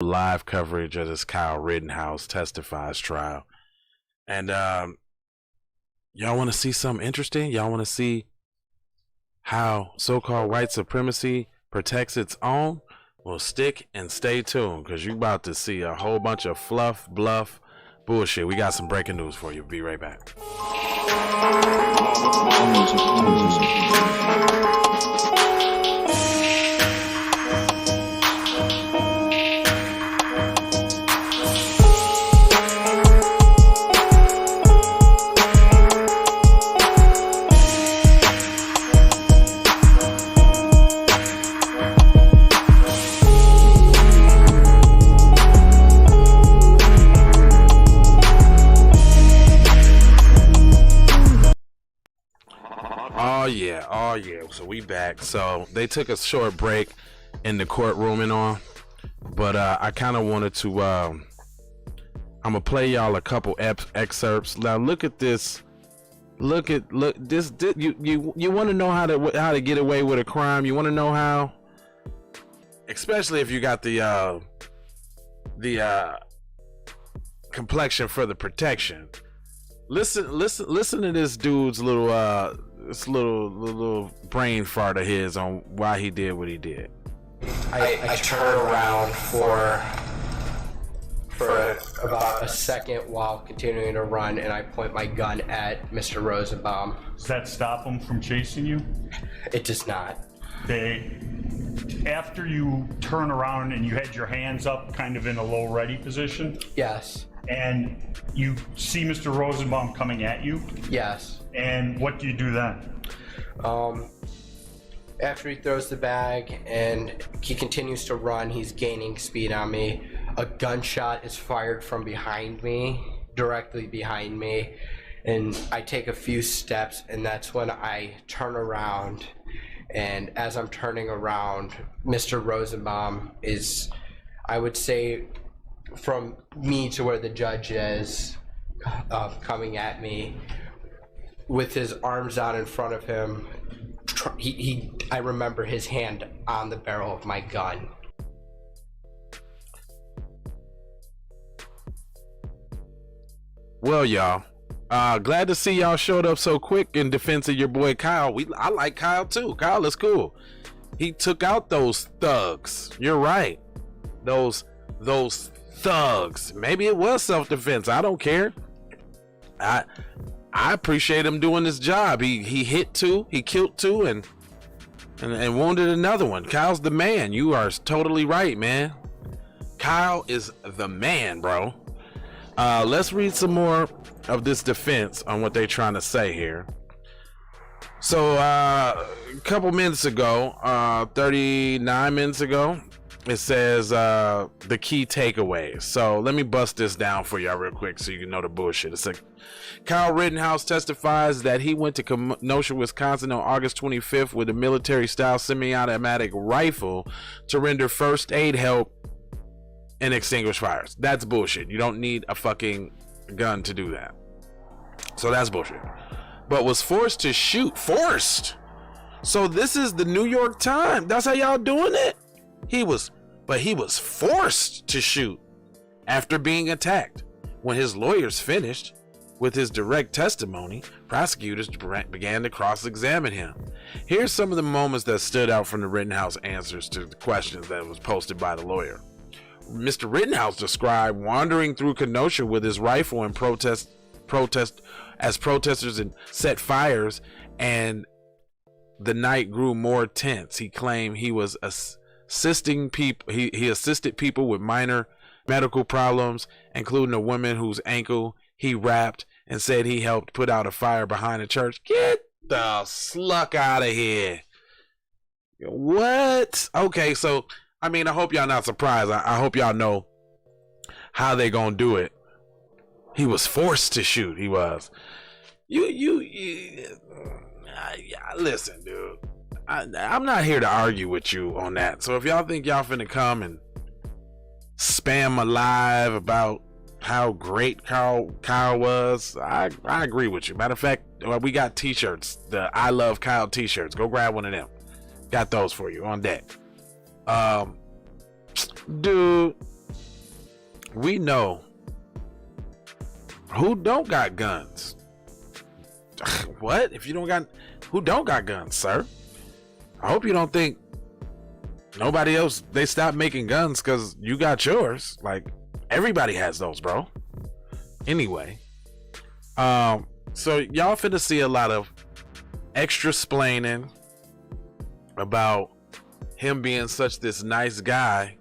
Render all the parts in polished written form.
live coverage of this Kyle Rittenhouse Testifies trial. And y'all want to see something interesting? Y'all want to see how so-called white supremacy protects its own? Well, stick and stay tuned, because you're about to see a whole bunch of fluff, bluff, bullshit. We got some breaking news for you. Be right back. Oh yeah. So we back. So they took a short break in the courtroom and all, but I kind of wanted to. I'm gonna play y'all a couple excerpts. Now look at this. Look this. You want to know how to get away with a crime? You want to know how? Especially if you got the complexion for the protection. Listen to this dude's little brain fart of his on why he did what he did. I turn around for about a second while continuing to run, and I point my gun at Mr. Rosenbaum. Does that stop him from chasing you? It does not. After you turn around and you had your hands up kind of in a low ready position? Yes. And you see Mr. Rosenbaum coming at you? Yes. And what do you do then? After he throws the bag and he continues to run, he's gaining speed on me. A gunshot is fired from behind me, directly behind me, and I take a few steps, and that's when I turn around. And as I'm turning around, Mr. Rosenbaum is, I would say, from me to where the judge is, coming at me with his arms out in front of him. I remember his hand on the barrel of my gun. Well, y'all, glad to see y'all showed up so quick in defense of your boy Kyle. I like Kyle too. Kyle is cool. He took out those thugs. You're right. Those thugs. Maybe it was self-defense. I don't care. I appreciate him doing his job. He hit two, he killed two, and wounded another one. Kyle's the man. You are totally right, man. Kyle is the man, bro. Let's read some more of this defense on what they're trying to say here. So a couple minutes ago, 39 minutes ago, it says the key takeaways. So let me bust this down for y'all real quick so you can know the bullshit. It's like Kyle Rittenhouse testifies that he went to Kenosha, Wisconsin on August 25th with a military-style semi-automatic rifle to render first aid help and extinguish fires. That's bullshit. You don't need a fucking gun to do that. So that's bullshit. But was forced to shoot. Forced. So this is the New York Times. That's how y'all doing it? He was forced to shoot after being attacked. When his lawyers finished with his direct testimony, prosecutors began to cross-examine him. Here's some of the moments that stood out from the Rittenhouse answers to the questions that was posted by the lawyer. Mr. Rittenhouse described wandering through Kenosha with his rifle and protest as protesters and set fires, and the night grew more tense. He claimed he was assisting people. He assisted people with minor medical problems, including a woman whose ankle he wrapped, and said he helped put out a fire behind a church. Get the sluck out of here. What? Okay, so I mean, I hope y'all not surprised. I hope y'all know how they gonna do it. He was forced to shoot. He was. Listen, dude. I'm not here to argue with you on that. So if y'all think y'all finna come and spam my live about how great Kyle was, I agree with you. Matter of fact, we got t-shirts, the I Love Kyle t-shirts. Go grab one of them. Got those for you on deck. Dude, we know who don't got guns. What? If you don't got, who don't got guns, sir? I hope you don't think nobody else, they stopped making guns because you got yours. Like, everybody has those, bro. Anyway, so y'all finna see a lot of extra splaining about him being such this nice guy,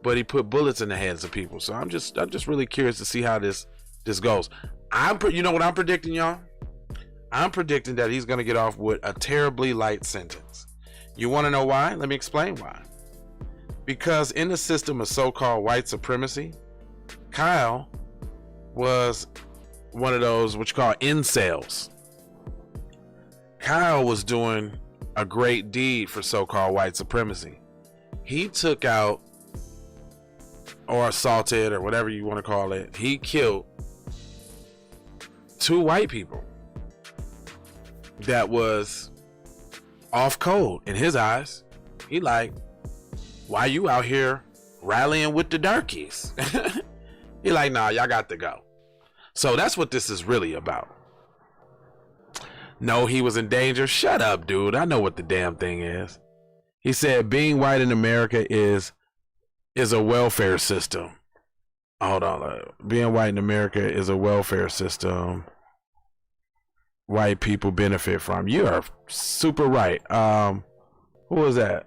but he put bullets in the heads of people. So I'm just really curious to see how this goes. You know what I'm predicting, y'all? I'm predicting that he's gonna get off with a terribly light sentence. You want to know why? Let me explain why. Because in the system of so-called white supremacy, Kyle was one of those what you call incels. Kyle was doing a great deed for so-called white supremacy. He took out or assaulted or whatever you want to call it. He killed 2 white people that was off code in his eyes. He like, why you out here rallying with the darkies? He like, nah, y'all got to go. So that's what this is really about. No, he was in danger. Shut up, dude. I know what the damn thing is. He said being white in America is a welfare system. Hold on. Being white in America is a welfare system white people benefit from. You are super right. Who was that?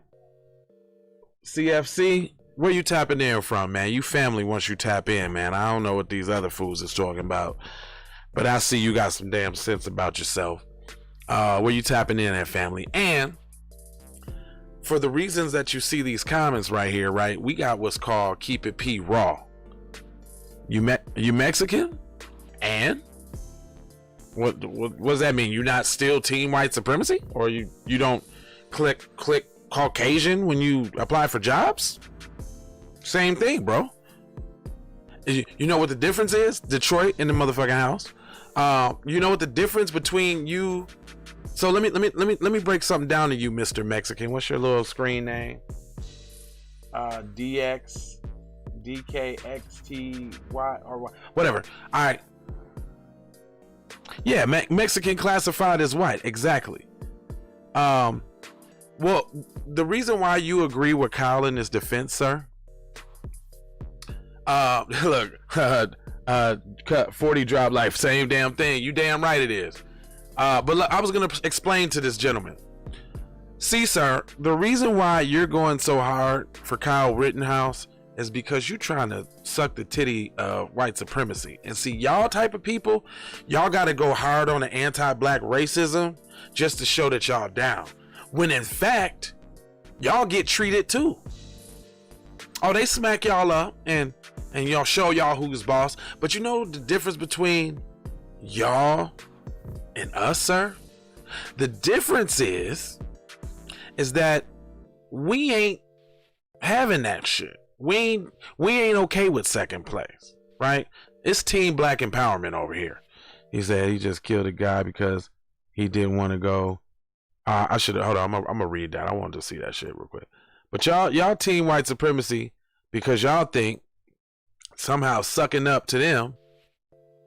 CFC? Where you tapping in from, man? You family once you tap in, man. I don't know what these other fools is talking about, but I see you got some damn sense about yourself. Where you tapping in at, family? And for the reasons that you see these comments right here, right? We got what's called Keep It P Raw. You Mexican? And what does that mean? You not still team white supremacy? Or you don't click Caucasian when you apply for jobs? Same thing, bro. You know what the difference is? Detroit in the motherfucking house. You know what the difference between you? So let me break something down to you, Mr. Mexican. What's your little screen name? DX, DKXTY or what? Whatever. All right. Yeah, Mexican classified as white. Exactly. Well, the reason why you agree with Kyle in his defense, sir. Look, 40 drop life, same damn thing. You damn right it is. But look, I was gonna explain to this gentleman. See, sir, the reason why you're going so hard for Kyle Rittenhouse is because you're trying to suck the titty of white supremacy. And see, y'all type of people, y'all got to go hard on the anti-black racism just to show that y'all down. When in fact, y'all get treated too. Oh, they smack y'all up and y'all show y'all who's boss. But you know the difference between y'all and us, sir? The difference is that we ain't having that shit. We ain't okay with second place, right? It's team black empowerment over here. He said he just killed a guy because he didn't want to go. I should hold on. I'm gonna read that. I wanted to see that shit real quick. But y'all team white supremacy because y'all think somehow sucking up to them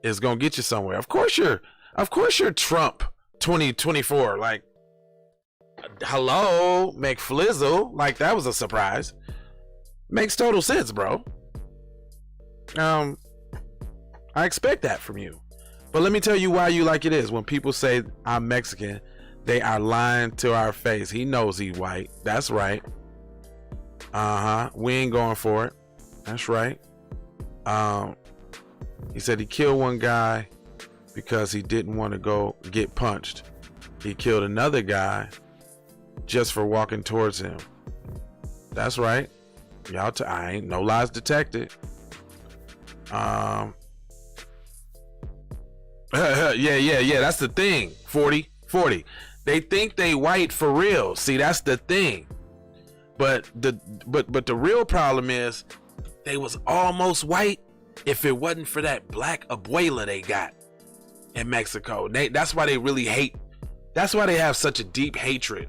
is gonna get you somewhere. Of course you're Trump 2024. Like, hello, McFlizzle. Like, that was a surprise. Makes total sense, bro. I expect that from you. But let me tell you why you like it is. When people say I'm Mexican, they are lying to our face. He knows he's white. That's right. We ain't going for it. That's right. He said he killed one guy because he didn't want to go get punched. He killed another guy just for walking towards him. That's right. Y'all, I ain't no lies detected. Yeah. That's the thing. 40. They think they white for real. See, that's the thing. But the real problem is they was almost white if it wasn't for that black abuela they got in Mexico. That's why they really hate. That's why they have such a deep hatred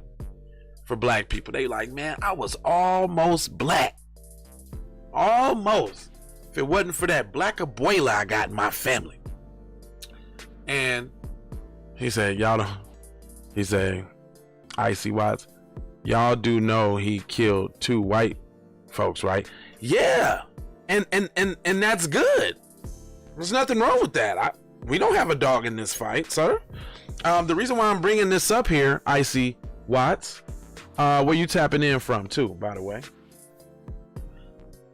for black people. They like, man, I was almost black. Almost. if it wasn't for that black abuela I got in my family. And he said, y'all don't, he said, Icy Watts, y'all do know he killed 2 white folks, right? Yeah. And that's good. There's nothing wrong with that. We don't have a dog in this fight, sir. The reason why I'm bringing this up here, Icy Watts, where you tapping in from too, by the way.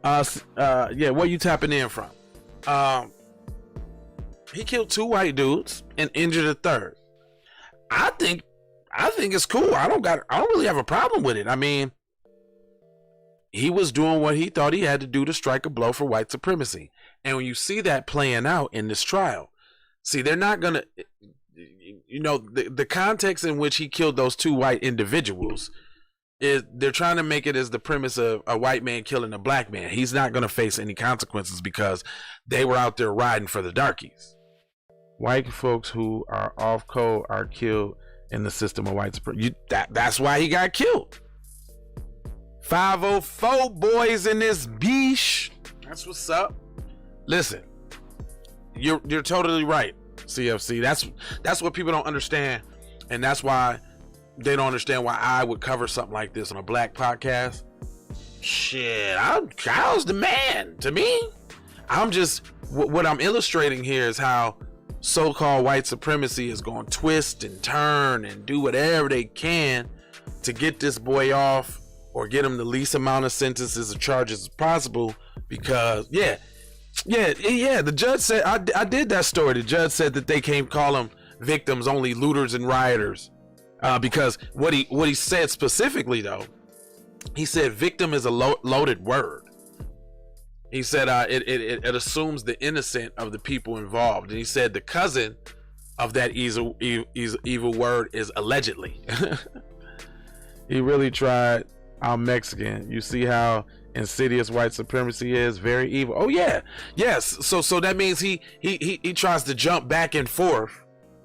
Yeah, where you tapping in from? He killed 2 white dudes and injured a 3rd. I think it's cool. I don't really have a problem with it. I mean, he was doing what he thought he had to do to strike a blow for white supremacy. And when you see that playing out in this trial, see, they're not gonna, the context in which he killed those 2 white individuals is they're trying to make it as the premise of a white man killing a black man. He's not going to face any consequences because they were out there riding for the darkies. White folks who are off code are killed in the system of white supremacy. That's why he got killed. 504 boys in this beach. That's what's up. Listen, you're totally right, CFC. That's what people don't understand, and that's why they don't understand why I would cover something like this on a black podcast. Shit, Kyle's the man to me. I'm just what I'm illustrating here is how so-called white supremacy is going to twist and turn and do whatever they can to get this boy off or get him the least amount of sentences or charges as possible. Because the judge said, I did that story. The judge said that they can't call them victims, only looters and rioters. Because what he said specifically, though, he said victim is a loaded word. He said it assumes the innocent of the people involved. And he said the cousin of that evil word is allegedly. He really tried. I'm Mexican. You see how insidious white supremacy is? Very evil. Oh yeah. Yes. So that means he tries to jump back and forth,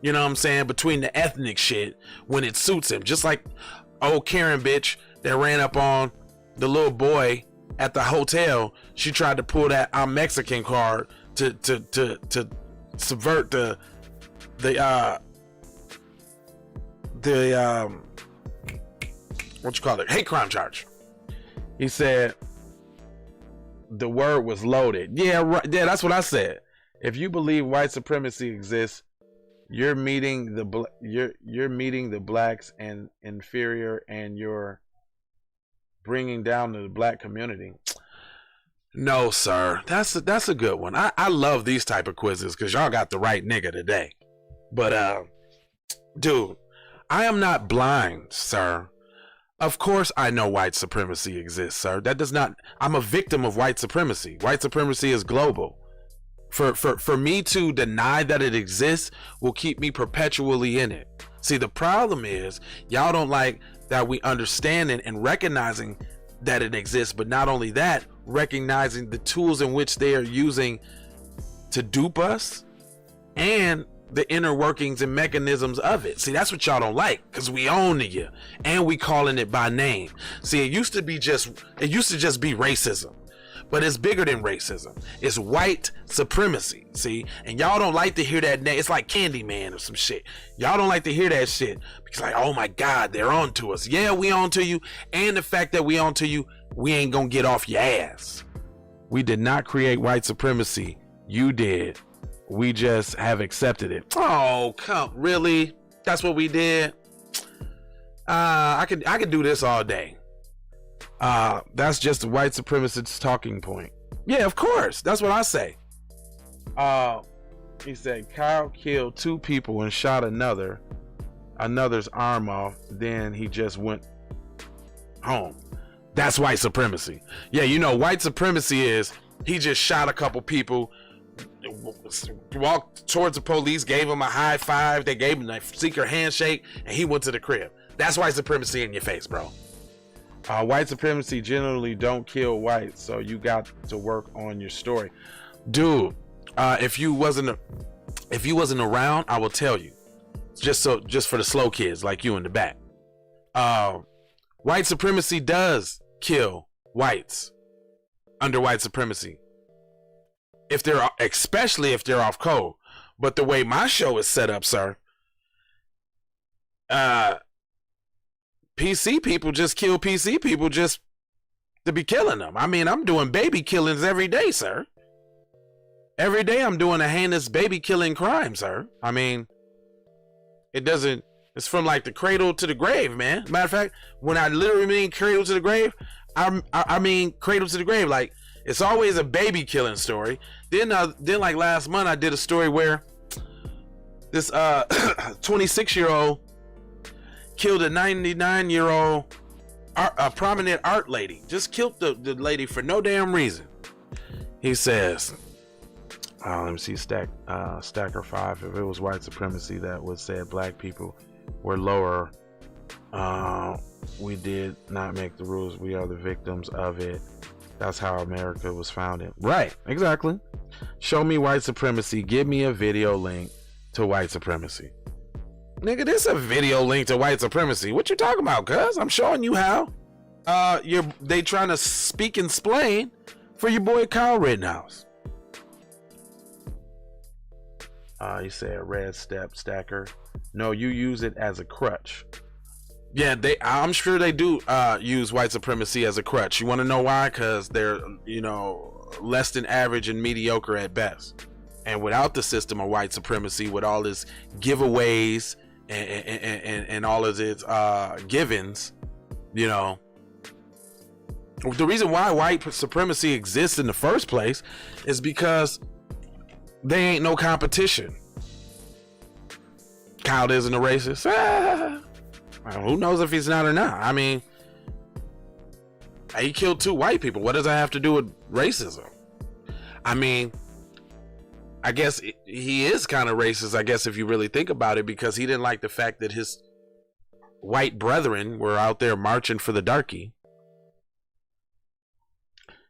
you know what I'm saying, between the ethnic shit when it suits him. Just like old Karen bitch that ran up on the little boy at the hotel. She tried to pull that I'm Mexican card to subvert the what you call it, hate crime charge. He said the word was loaded. Yeah, right. Yeah, that's what I said. If you believe white supremacy exists, you're meeting the blacks and inferior, and you're bringing down the black community. No, sir. That's a good one. I love these type of quizzes because y'all got the right nigga today. But dude, I am not blind, sir. Of course I know white supremacy exists, sir. That does not, I'm a victim of white supremacy. White supremacy is global. For me to deny that it exists will keep me perpetually in it. See, the problem is y'all don't like that we understanding and recognizing that it exists, but not only that, recognizing the tools in which they are using to dupe us and the inner workings and mechanisms of it. See, that's what y'all don't like, because we own you and we calling it by name. See, it used to just be racism. But it's bigger than racism. It's white supremacy, see? And y'all don't like to hear that name. It's like Candyman or some shit. Y'all don't like to hear that shit because like, oh my God, they're on to us. Yeah, we on to you. And the fact that we on to you, we ain't gonna get off your ass. We did not create white supremacy. You did. We just have accepted it. Oh, come, really? That's what we did? I could do this all day. That's just a white supremacist talking point. Yeah, of course. That's what I say. He said Kyle killed 2 people and shot another's arm off. Then he just went home. That's white supremacy. Yeah, you know, white supremacy is he just shot a couple people, walked towards the police, gave him a high five, they gave him a secret handshake, and he went to the crib. That's white supremacy in your face, bro. White supremacy generally don't kill whites, so you got to work on your story, dude. If you wasn't around, I will tell you. Just for the slow kids like you in the back. White supremacy does kill whites under white supremacy. if they're, especially if they're off code. But the way my show is set up, sir, PC people just kill PC people just to be killing them. I mean, I'm doing baby killings every day, sir. Every day I'm doing a heinous baby killing crime, sir. I mean, it's from like the cradle to the grave, man. Matter of fact, when I literally mean cradle to the grave, I mean cradle to the grave. Like, it's always a baby killing story. Then like last month, I did a story where this 26-year-old killed a 99-year-old a prominent art lady. Just killed the lady for no damn reason. He says, let me see, Stacker 5. If it was white supremacy that would say black people were lower, we did not make the rules. We are the victims of it. That's how America was founded. Right, exactly. Show me white supremacy. Give me a video link to white supremacy. Nigga, this is a video link to white supremacy. What you talking about, cuz? I'm showing you how. They trying to speak and explain for your boy Kyle Rittenhouse. You said red step stacker. No, you use it as a crutch. Yeah, I'm sure they do use white supremacy as a crutch. You want to know why? Because they're, less than average and mediocre at best. And without the system of white supremacy, with all its giveaways and all of its givens, the reason why white supremacy exists in the first place is because they ain't no competition. Kyle isn't a racist. Who knows if he's not or not? I mean, he killed 2 white people. What does that have to do with racism? I mean, I guess he is kind of racist, I guess, if you really think about it, because he didn't like the fact that his white brethren were out there marching for the darky.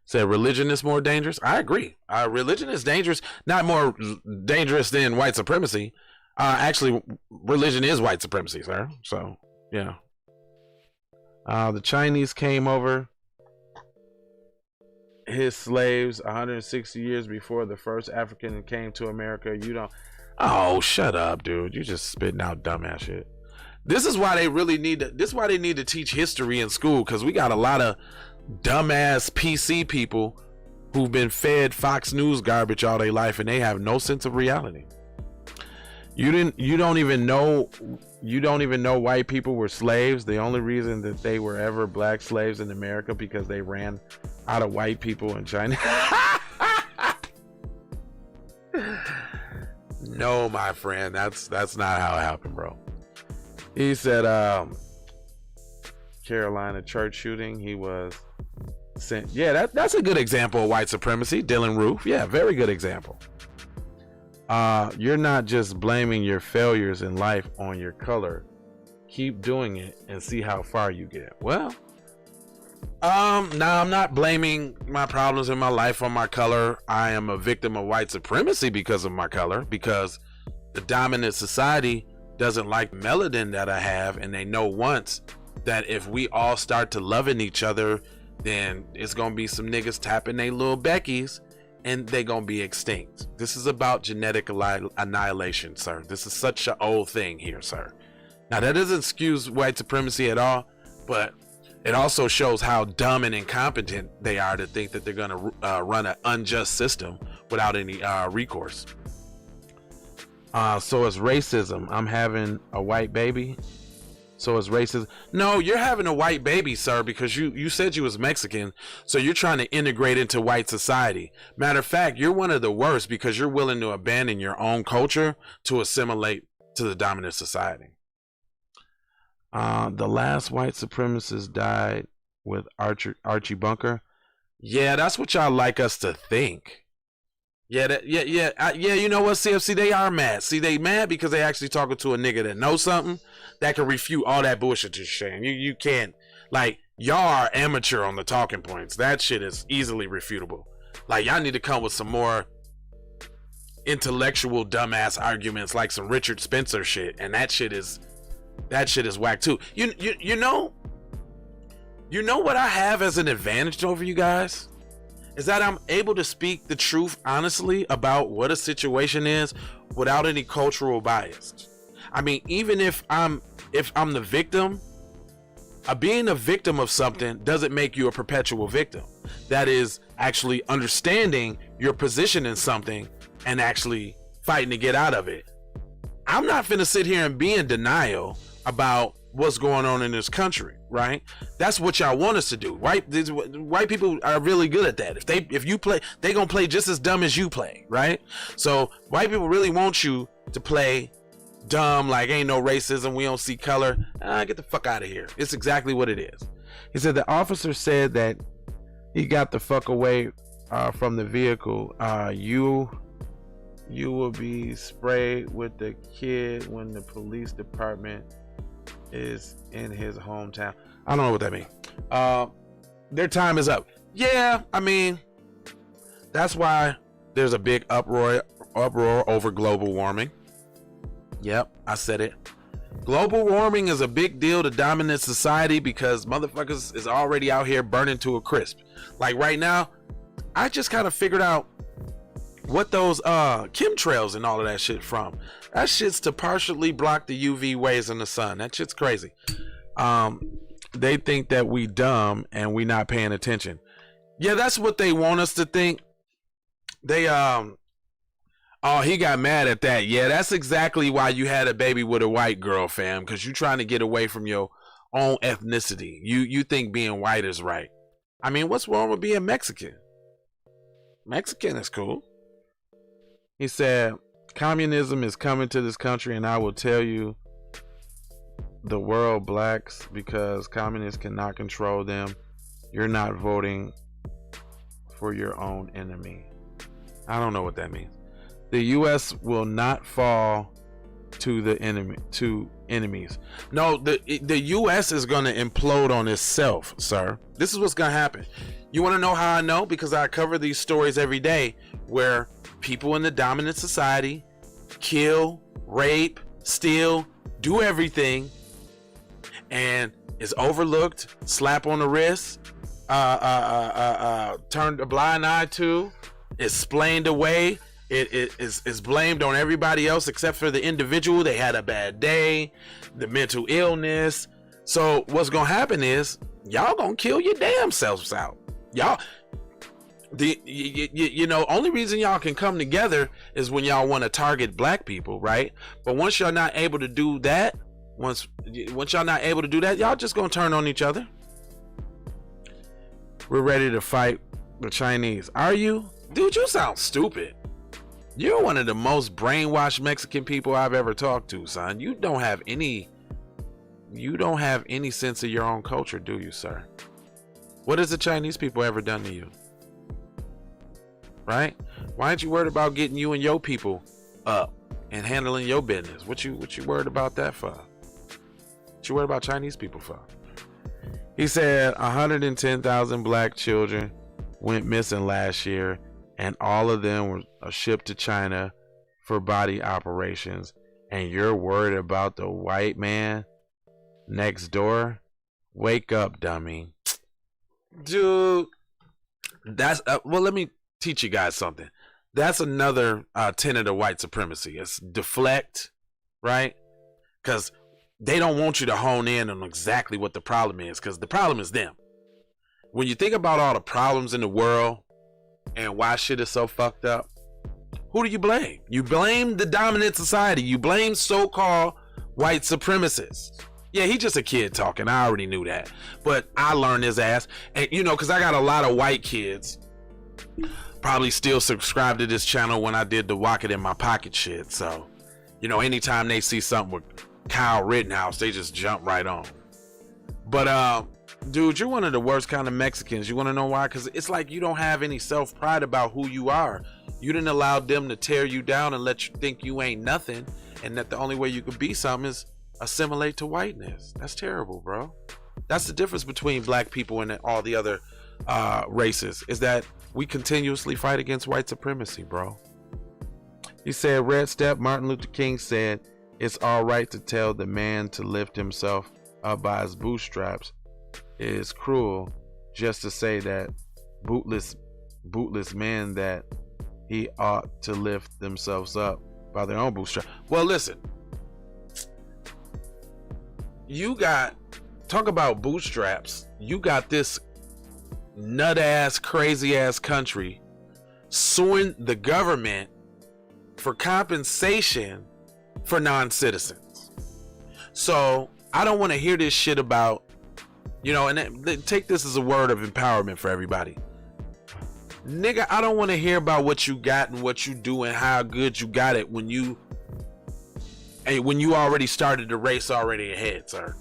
Said religion is more dangerous. I agree. Religion is dangerous, not more dangerous than white supremacy. Actually, religion is white supremacy, sir. So, yeah. The Chinese came over his slaves 160 years before the first African came to America. You don't. Oh, shut up, dude. You just spitting out dumbass shit. This is why they really need to. This is why they need to teach history in school, because we got a lot of dumbass PC people who've been fed Fox News garbage all their life, and they have no sense of reality. You don't even know white people were slaves. The only reason that they were ever black slaves in America because they ran out of white people in China. No, my friend, that's not how it happened, bro. He said Carolina church shooting, he was sent. Yeah, that's a good example of white supremacy. Dylan Roof, yeah, very good example. You're not just blaming your failures in life on your color. Keep doing it and see how far you get. Well, now I'm not blaming my problems in my life on my color. I am a victim of white supremacy because of my color, because the dominant society doesn't like melanin that I have, and they know once that if we all start to loving each other, then it's gonna be some niggas tapping they little Beckies and they gonna be extinct. This is about genetic annihilation, sir. This is such an old thing here, sir. Now that doesn't excuse white supremacy at all, but it also shows how dumb and incompetent they are to think that they're gonna run an unjust system without any recourse. So it's racism. I'm having a white baby. So it's racism. No, you're having a white baby, sir, because you said you was Mexican, so you're trying to integrate into white society. Matter of fact, you're one of the worst because you're willing to abandon your own culture to assimilate to the dominant society. The last white supremacist died with Archie Bunker. Yeah, that's what y'all like us to think. Yeah, you know what, CFC, they are mad. See, they mad because they actually talking to a nigga that knows something that can refute all that bullshit you're saying. You can't, like, y'all are amateur on the talking points. That shit is easily refutable. Like, y'all need to come with some more intellectual dumbass arguments, like some Richard Spencer shit, and that shit is whack too. You know what I have as an advantage over you guys? is that I'm able to speak the truth honestly about what a situation is without any cultural bias. I mean, even if I'm the victim, being a victim of something doesn't make you a perpetual victim. That is actually understanding your position in something and actually fighting to get out of it. I'm not finna sit here and be in denial about what's going on in this country, right? That's what y'all want us to do, right? White people are really good at that. If you play, they gonna play just as dumb as you play, right? So white people really want you to play dumb, like ain't no racism, we don't see color. Get the fuck out of here. It's exactly what it is. He said the officer said that he got the fuck away from the vehicle. You will be sprayed with the kid when the police department is in his hometown. I don't know what that means. Their time is up. Yeah, I mean, that's why there's a big uproar over global warming. Yep, I said it. Global warming is a big deal to dominant society because motherfuckers is already out here burning to a crisp. Like right now, I just kind of figured out what those chemtrails and all of that shit from. That shit's to partially block the UV rays in the sun. That shit's crazy. They think that we dumb and we not paying attention. Yeah, that's what they want us to think. They oh, he got mad at that. Yeah, that's exactly why you had a baby with a white girl, fam, because you trying to get away from your own ethnicity. You think being white is right. I mean, what's wrong with being Mexican? Mexican is cool. He said, communism is coming to this country, and I will tell you the world blacks, because communists cannot control them. You're not voting for your own enemy. I don't know what that means. The U.S. will not fall to the enemies. No, the U.S. is going to implode on itself, sir. This is what's going to happen. You want to know how I know? Because I cover these stories every day where people in the dominant society kill, rape, steal, do everything, and is overlooked, slap on the wrist, turned a blind eye to, explained away. It is blamed on everybody else except for the individual. They had a bad day, the mental illness. So what's gonna happen is y'all gonna kill your damn selves out. Y'all, you know, only reason y'all can come together is when y'all want to target black people, right? But once y'all not able to do that, once y'all not able to do that, y'all just gonna turn on each other. We're ready to fight the Chinese. Are you? Dude, you sound stupid. You're one of the most brainwashed Mexican people I've ever talked to, son. You don't have any sense of your own culture, do you, sir? What has the Chinese people ever done to you? Right? Why aren't you worried about getting you and your people up and handling your business? What you worried about that for? What you worried about Chinese people for? He said 110,000 black children went missing last year, and all of them were shipped to China for body operations. And you're worried about the white man next door? Wake up, dummy. Dude, that's well, let me teach you guys something. That's another tenet of white supremacy. It's deflect, right? Because they don't want you to hone in on exactly what the problem is, because the problem is them. When you think about all the problems in the world and why shit is so fucked up, who do you blame? You blame the dominant society. You blame so-called white supremacists. Yeah, he's just a kid talking. I already knew that. But I learned his ass. And, you know, because I got a lot of white kids probably still subscribe to this channel when I did the walk it in my pocket shit. So, you know, anytime they see something with Kyle Rittenhouse, they just jump right on. But, dude, you're one of the worst kind of Mexicans. You want to know why? Because it's like you don't have any self-pride about who you are. You didn't allow them to tear you down and let you think you ain't nothing, and that the only way you could be something is assimilate to whiteness. That's terrible, bro. That's the difference between black people and all the other races, is that we continuously fight against white supremacy, bro. He said, Red Step, Martin Luther King said, it's all right to tell the man to lift himself up by his bootstraps. It is cruel just to say that bootless bootless men that he ought to lift themselves up by their own bootstrap. Well, listen, you got, talk about bootstraps. You got this nut ass, crazy ass country suing the government for compensation for non-citizens. So I don't want to hear this shit about, you know, and take this as a word of empowerment for everybody. Nigga, I don't want to hear about what you got and what you do and how good you got it when you already started the race already ahead, sir.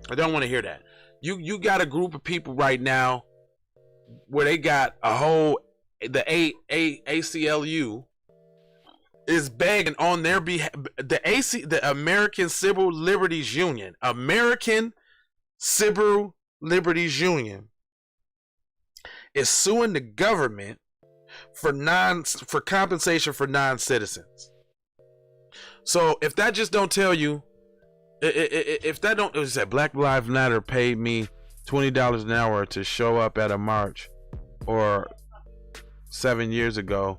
I don't want to hear that. You got a group of people right now where they got a whole, the ACLU is begging on their behalf. The American Civil Liberties Union, is suing the government for compensation for non-citizens. So if that just don't tell you, if that don't, it said Black Lives Matter paid me $20 an hour to show up at a march, or 7 years ago,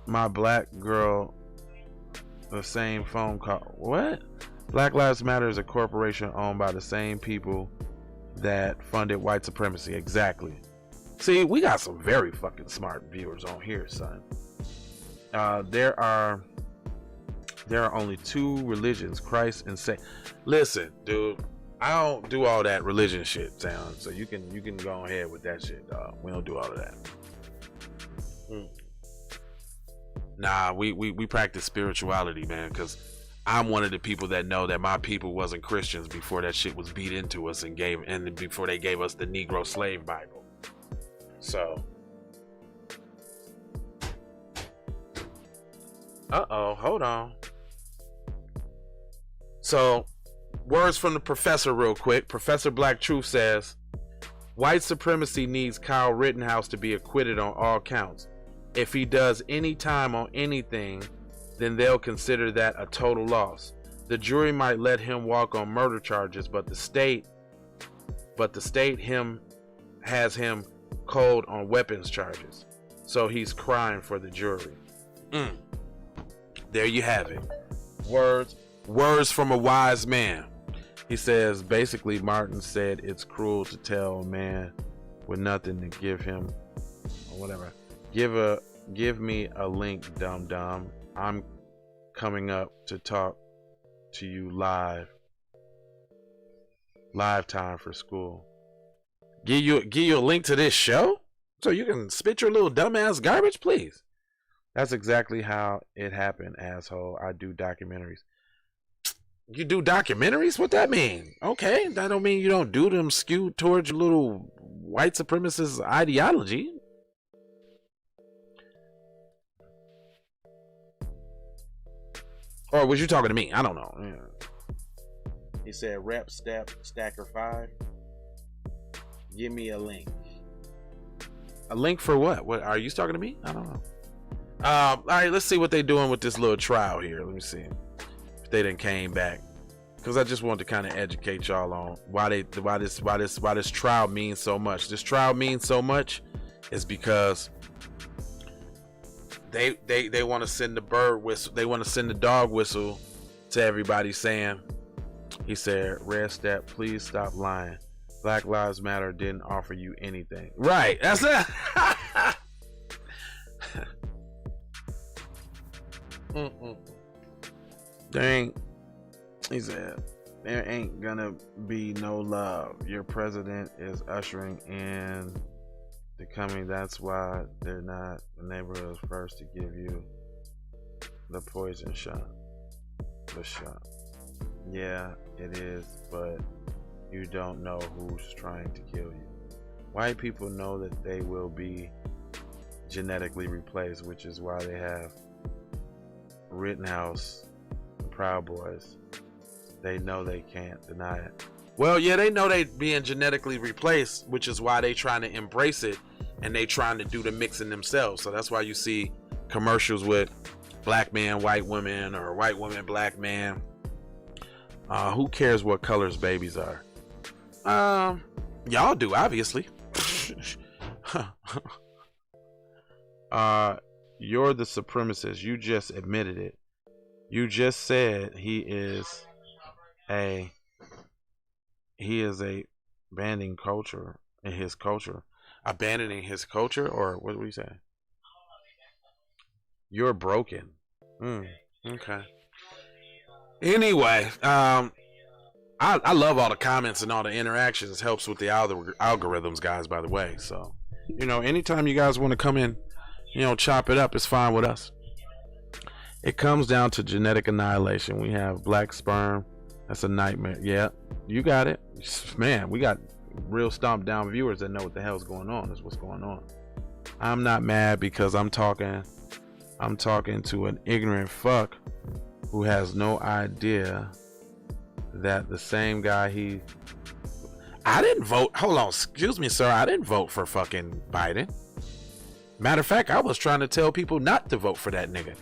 my black girl, the same phone call. What? Black Lives Matter is a corporation owned by the same people that funded white supremacy. Exactly. See, we got some very fucking smart viewers on here, son. There are only two religions, Christ and Satan. Listen, dude, I don't do all that religion shit, sound. So you can go ahead with that shit, dog. We don't do all of that. Nah, we practice spirituality, man, because I'm one of the people that know that my people wasn't Christians before that shit was beat into us and before they gave us the Negro slave Bible. So, hold on. So, words from the professor real quick. Professor Black Truth says, white supremacy needs Kyle Rittenhouse to be acquitted on all counts. If he does any time on anything, then they'll consider that a total loss. The jury might let him walk on murder charges, but the state has him cold on weapons charges. So he's crying for the jury. There you have it. Words from a wise man. He says, basically, Martin said it's cruel to tell a man with nothing to give him, or whatever. Give me a link, dum dum. I'm coming up to talk to you live time for school. Give you a link to this show so you can spit your little dumbass garbage, please. That's exactly how it happened, asshole. I do documentaries. You do documentaries? What that mean? Okay, that don't mean you don't do them skewed towards your little white supremacist ideology. Or was you talking to me? I don't know. Yeah. He said, Rep Step Stacker 5. Give me a link. A link for what? What are you talking to me? I don't know. All right, let's see what they're doing with this little trial here. Let me see if they done came back, because I just wanted to kind of educate y'all on why this trial means so much. This trial means so much is because they want to send the bird whistle. They want to send the dog whistle to everybody, saying, he said, Red Step, please stop lying. Black Lives Matter didn't offer you anything. Right. That's it. He said, there ain't gonna be no love. Your president is ushering in the coming. That's why they're not the neighborhoods first to give you the poison shot. The shot. Yeah, it is, but you don't know who's trying to kill you. White people know that they will be genetically replaced, which is why they have Rittenhouse, Proud Boys. They know they can't deny it. Well, yeah, they know they being genetically replaced, which is why they trying to embrace it, and they trying to do the mixing themselves. So that's why you see commercials with black man, white woman, or white woman, black man. Who cares what colors babies are? Y'all do, obviously. You're the supremacist. You just admitted it. You just said he is a abandoning culture in his culture. Abandoning his culture, or what were you saying? You're broken. Okay. Anyway, I love all the comments and all the interactions. It helps with the algorithms, guys, by the way. So, anytime you guys want to come in, chop it up, it's fine with us. It comes down to genetic annihilation. We have black sperm. That's a nightmare. Yeah, you got it. Man, we got real stomped down viewers that know what the hell's going on. Is what's going on. I'm not mad because I'm talking to an ignorant fuck who has no idea that the same guy I didn't vote. Hold on, excuse me, sir. I didn't vote for fucking Biden. Matter of fact, I was trying to tell people not to vote for that nigga.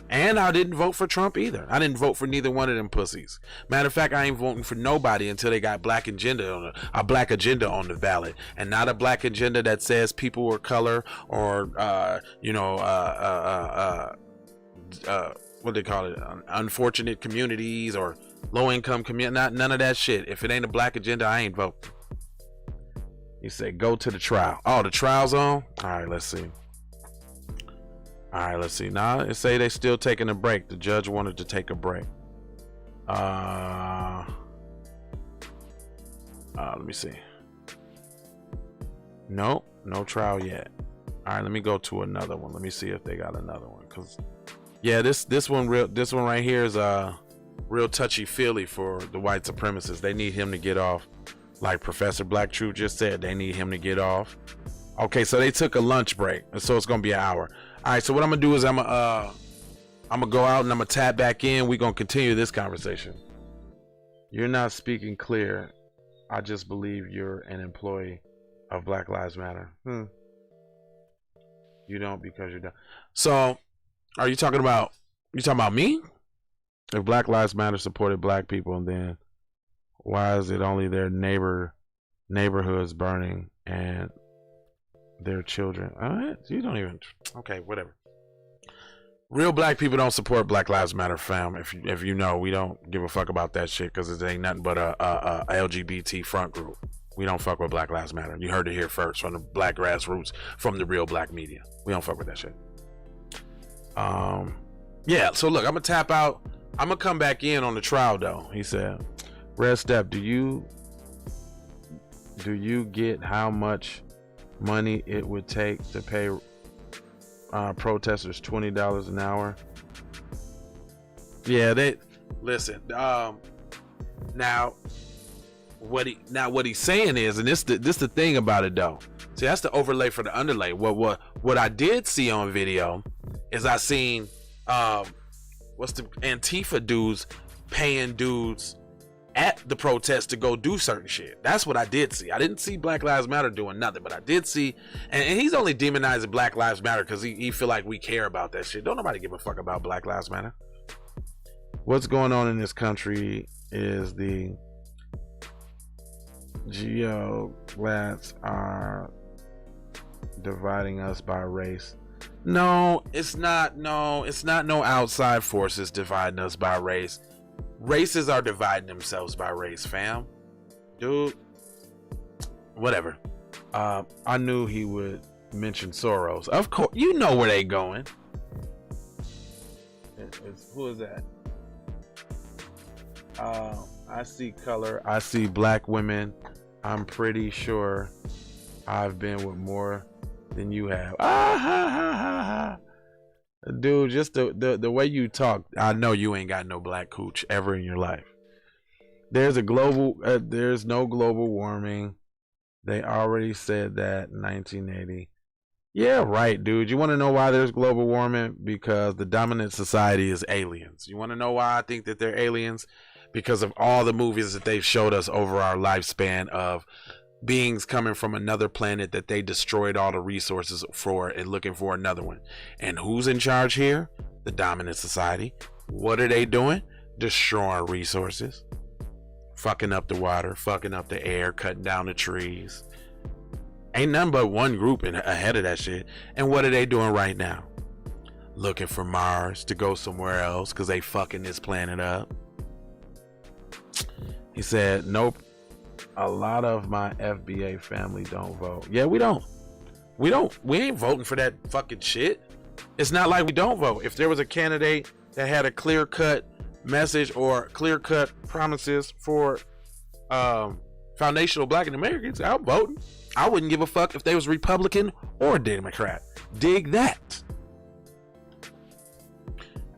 And I didn't vote for Trump either. I didn't vote for neither one of them pussies. Matter of fact, I ain't voting for nobody until they got a black agenda on the ballot, and not a black agenda that says people of color or what they call it, unfortunate communities or low income community. None of that shit. If it ain't a black agenda, I ain't voting. He said, go to the trial. Oh, the trial's on? All right, let's see. Now it say they still taking a break. The judge wanted to take a break. Let me see. No trial yet. All right, let me go to another one. Let me see if they got another one. Cause yeah, this one right here is real touchy feely for the white supremacists. They need him to get off. Like Professor Black Truth just said, they need him to get off. Okay, so they took a lunch break, so it's gonna be an hour. All right, so what I'm gonna do is I'm gonna go out and I'm gonna tap back in. We're gonna continue this conversation. You're not speaking clear. I just believe you're an employee of Black Lives Matter. You don't because you're done. So, are you talking about me? If Black Lives Matter supported black people, and then why is it only their neighborhoods burning and their children? You don't even. Okay, whatever. Real black people don't support Black Lives Matter, fam. If you know, we don't give a fuck about that shit because it ain't nothing but a LGBT front group. We don't fuck with Black Lives Matter. You heard it here first from the black grassroots, from the real black media. We don't fuck with that shit. Yeah. So look, I'm gonna tap out. I'm gonna come back in on the trial though. He said, Red Step, do you get how much money it would take to pay protesters $20 an hour? Yeah, they listen. Now what he's saying is, and this the thing about it though. See, that's the overlay for the underlay. What I did see on video is I seen what's the Antifa dudes paying dudes at the protest to go do certain shit. That's what I did see. I didn't see Black Lives Matter doing nothing, but I did see, and he's only demonizing Black Lives Matter because he feel like we care about that shit. Don't nobody give a fuck about Black Lives Matter. What's going on in this country is the geoblats are dividing us by race. No, it's not no outside forces dividing us by race. Races are dividing themselves by race, fam. Dude, whatever. I knew he would mention Soros. Of course, you know where they going. Who is that? I see color. I see black women. I'm pretty sure I've been with more than you have. Dude, just the way you talk, I know you ain't got no black cooch ever in your life. There's no global warming. They already said that in 1980. Yeah, right, dude. You want to know why there's global warming? Because the dominant society is aliens. You want to know why I think that they're aliens? Because of all the movies that they've showed us over our lifespan of beings coming from another planet that they destroyed all the resources for and looking for another one. And who's in charge here? The dominant society. What are they doing? Destroying resources, fucking up the water, fucking up the air, cutting down the trees. Ain't nothing but one group ahead of that shit. And what are they doing right now? Looking for Mars to go somewhere else because they fucking this planet up. He said, nope. A lot of my FBA family don't vote. Yeah, we don't. We ain't voting for that fucking shit. It's not like we don't vote. If there was a candidate that had a clear-cut message or clear-cut promises for foundational Black Americans, I'm voting. I wouldn't give a fuck if they was Republican or Democrat. Dig that.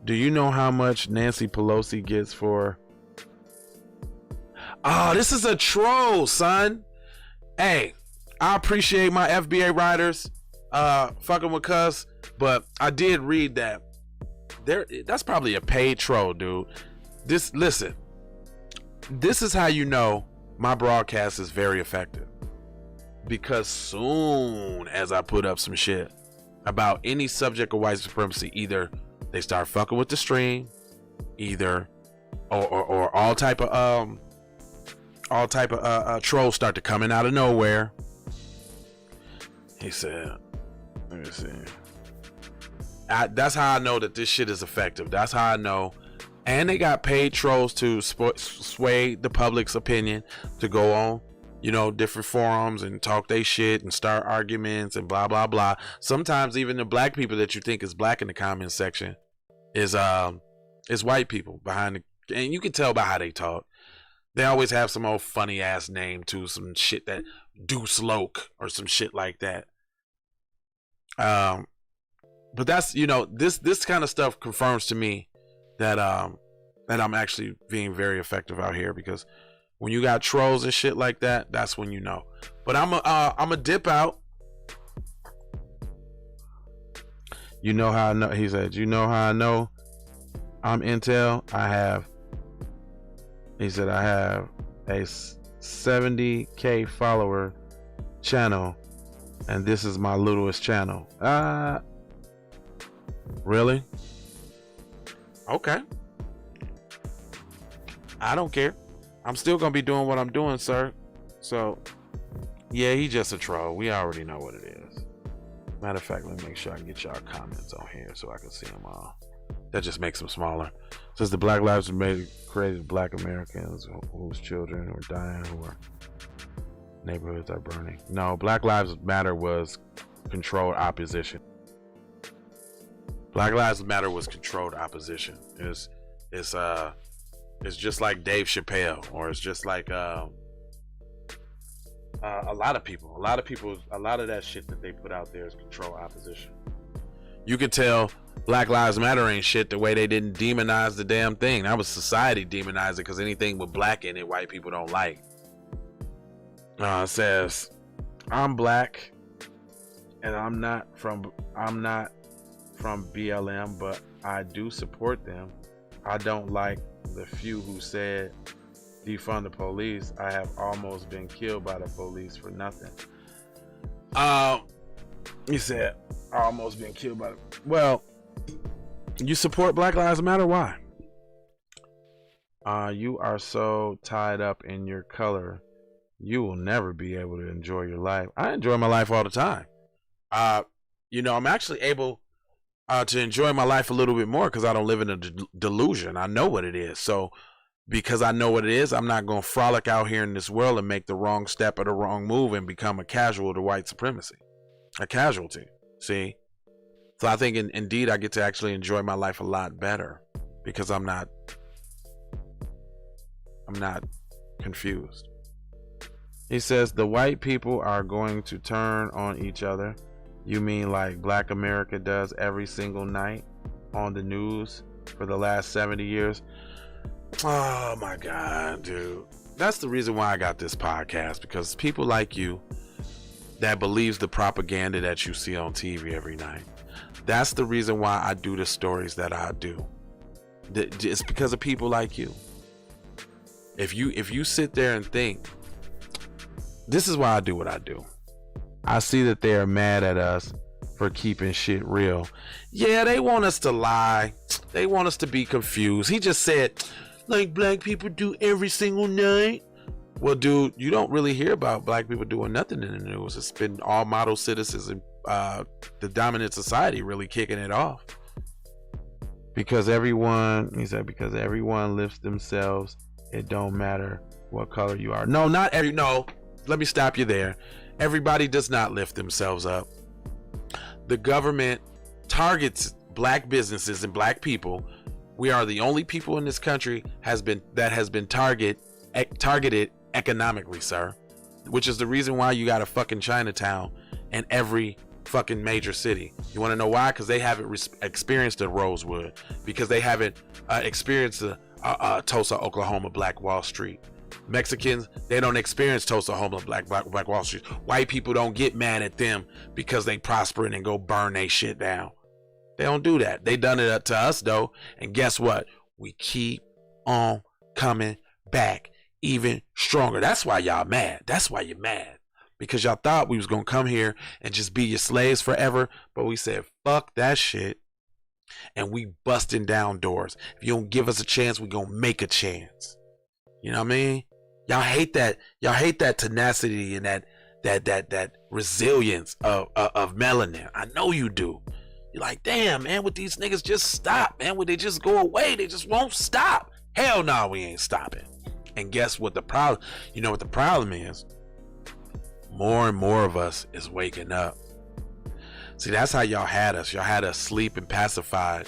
Do you know how much Nancy Pelosi gets for... Oh, this is a troll, son. Hey, I appreciate my FBA riders fucking with Cuz, but I did read that that's probably a paid troll, dude. Listen, this is how you know my broadcast is very effective. Because soon as I put up some shit about any subject of white supremacy, either they start fucking with the stream, either or all type of trolls start to coming out of nowhere. He said, let me see. That's how I know that this shit is effective. That's how I know. And they got paid trolls to sway the public's opinion, to go on, you know, different forums and talk they shit and start arguments and blah blah blah. Sometimes even the black people that you think is black in the comment section is white people behind the, and you can tell by how they talk. They always have some old funny ass name to some shit that Deuce Loke or some shit like that. But that's, you know, this kind of stuff confirms to me that I'm actually being very effective out here, because when you got trolls and shit like that, that's when you know. But I'm a dip out. You know how I know? He said, you know how I know I'm Intel? He said, I have a 70K follower channel, and this is my littlest channel. Really? Okay. I don't care. I'm still gonna be doing what I'm doing, sir. So, yeah, he just a troll. We already know what it is. Matter of fact, let me make sure I can get y'all comments on here so I can see them all. That just makes them smaller. Says the Black Lives Matter created Black Americans whose children are dying, who are neighborhoods are burning. No, Black Lives Matter was controlled opposition. Black Lives Matter was controlled opposition. It's just like Dave Chappelle, or it's just like a lot of people. A lot of that shit that they put out there is controlled opposition. You could tell Black Lives Matter ain't shit the way they didn't demonize the damn thing. That was society demonized it, because anything with black in it, white people don't like. It says, I'm black and I'm not from BLM, but I do support them. I don't like the few who said defund the police. I have almost been killed by the police for nothing. He said, I almost been killed by the... Well, you support Black Lives Matter? Why? You are so tied up in your color, you will never be able to enjoy your life. I enjoy my life all the time. You know, I'm actually able to enjoy my life a little bit more because I don't live in a delusion. I know what it is. So because I know what it is, I'm not going to frolic out here in this world and make the wrong step or the wrong move and become a casual to white supremacy. A casualty. See? So I think indeed I get to actually enjoy my life a lot better because I'm not confused. He says the white people are going to turn on each other. You mean like Black America does every single night on the news for the last 70 years? Oh my God, dude. That's the reason why I got this podcast, because people like you that believes the propaganda that you see on TV every night. That's the reason why I do the stories that I do. It's because of people like you. If you sit there and think, this is why I do what I do. I see that they are mad at us for keeping shit real. Yeah, they want us to lie. They want us to be confused. He just said, like black people do every single night. Well, dude, you don't really hear about black people doing nothing in the news. It's been all model citizens and the dominant society really kicking it off. Because everyone lifts themselves. It don't matter what color you are. No, let me stop you there. Everybody does not lift themselves up. The government targets black businesses and black people. We are the only people in this country that has been targeted economically, sir. Which is the reason why you got a fucking Chinatown in every fucking major city. You want to know why? Because they haven't experienced a Rosewood. Because they haven't experienced a Tulsa, Oklahoma, Black Wall Street. Mexicans, they don't experience Tulsa, Oklahoma, Black Wall Street. White people don't get mad at them because they prospering and go burn they shit down. They don't do that. They done it to us though. And guess what? We keep on coming back even stronger. That's why y'all mad. That's why you're mad. Because y'all thought we was gonna come here and just be your slaves forever. But we said, fuck that shit. And we busting down doors. If you don't give us a chance, we gonna make a chance. You know what I mean? Y'all hate that. Y'all hate that tenacity and that resilience of melanin. I know you do. You're like, damn, man, would these niggas just stop, man? Would they just go away? They just won't stop. Hell no, we ain't stopping. And guess what the problem? You know what the problem is? More and more of us is waking up. See, that's how y'all had us. Y'all had us sleep and pacified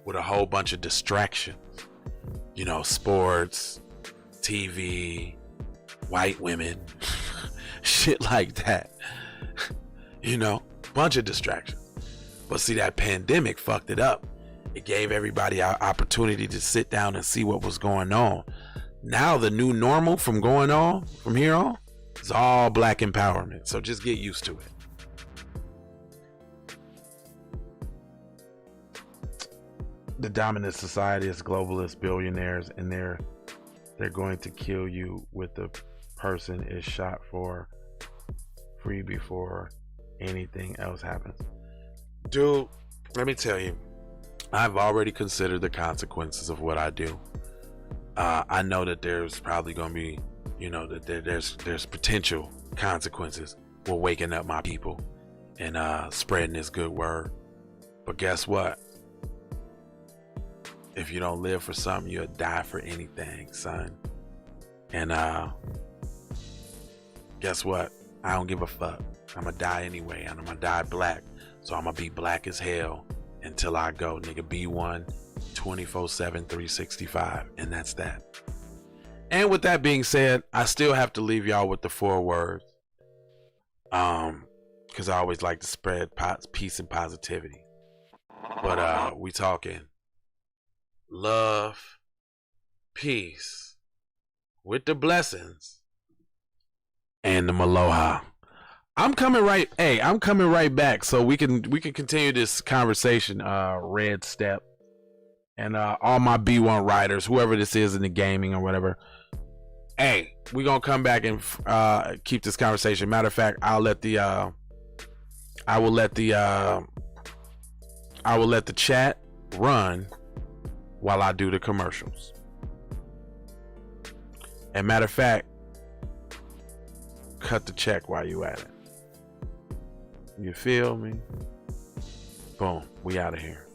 with a whole bunch of distractions. You know, sports, TV, white women, shit like that. You know, bunch of distractions. But see, that pandemic fucked it up. It gave everybody an opportunity to sit down and see what was going on. Now the new normal from here on, is all black empowerment. So just get used to it. The dominant society is globalist billionaires, and they're going to kill you with the person is shot for free before anything else happens. Dude, let me tell you, I've already considered the consequences of what I do. I know that there's probably going to be, you know, that there's potential consequences for waking up my people and spreading this good word. But guess what? If you don't live for something, you'll die for anything, son. And guess what? I don't give a fuck. I'm gonna die anyway, and I'm gonna die black. So I'm gonna be black as hell until I go, nigga. B1 24/7 365, and that's that. And with that being said, I still have to leave y'all with the 4 words, because I always like to spread peace and positivity. But we talking love, peace, with the blessings, and the aloha. I'm coming right back so we can continue this conversation, Red Step, and all my B1 writers, whoever this is in the gaming or whatever. Hey, we gonna come back and keep this conversation. Matter of fact, I will let the chat run while I do the commercials. And matter of fact, cut the check while you at it. You feel me? Boom, we out of here.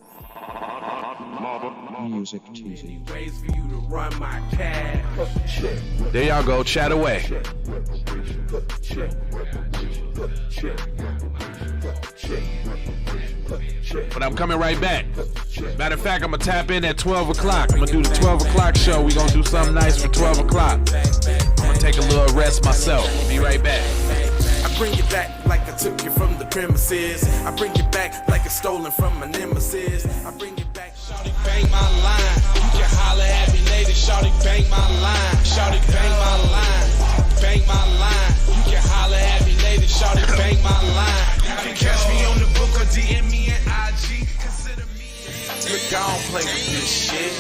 Music TV. Ways for you to run my cash. There y'all go, chat away. But I'm coming right back. Matter of fact, I'm gonna tap in at 12 o'clock. I'm gonna do the 12 o'clock show. We gonna do something nice for 12 o'clock. I'm gonna take a little rest myself. Be right back. I bring it back like I took you from the premises. I bring it back like it's stolen from my nemesis. I bring it back. Shawty bang my line. You can holler at me later. Shawty bang my line. Shawty bang my line. Bang my line. You can holler at me later. Shawty bang my line. You can catch me on the book or DM me at IG. Consider me. Look, I don't play with this shit.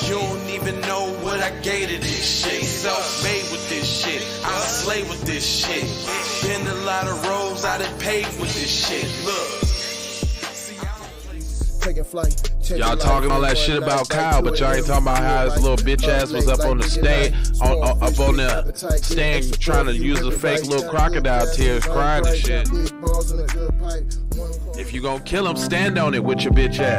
You don't even know what I gave to this shit. Self-made with this shit. I slay with this shit. Been a lot of roads I done paved with this shit. Look. taking flight. Y'all talking all that shit about Kyle, but y'all ain't talking about how his little bitch ass was up on the stand, up on the stand trying to use the fake little crocodile tears, crying and shit. If you gonna kill him, stand on it with your bitch ass.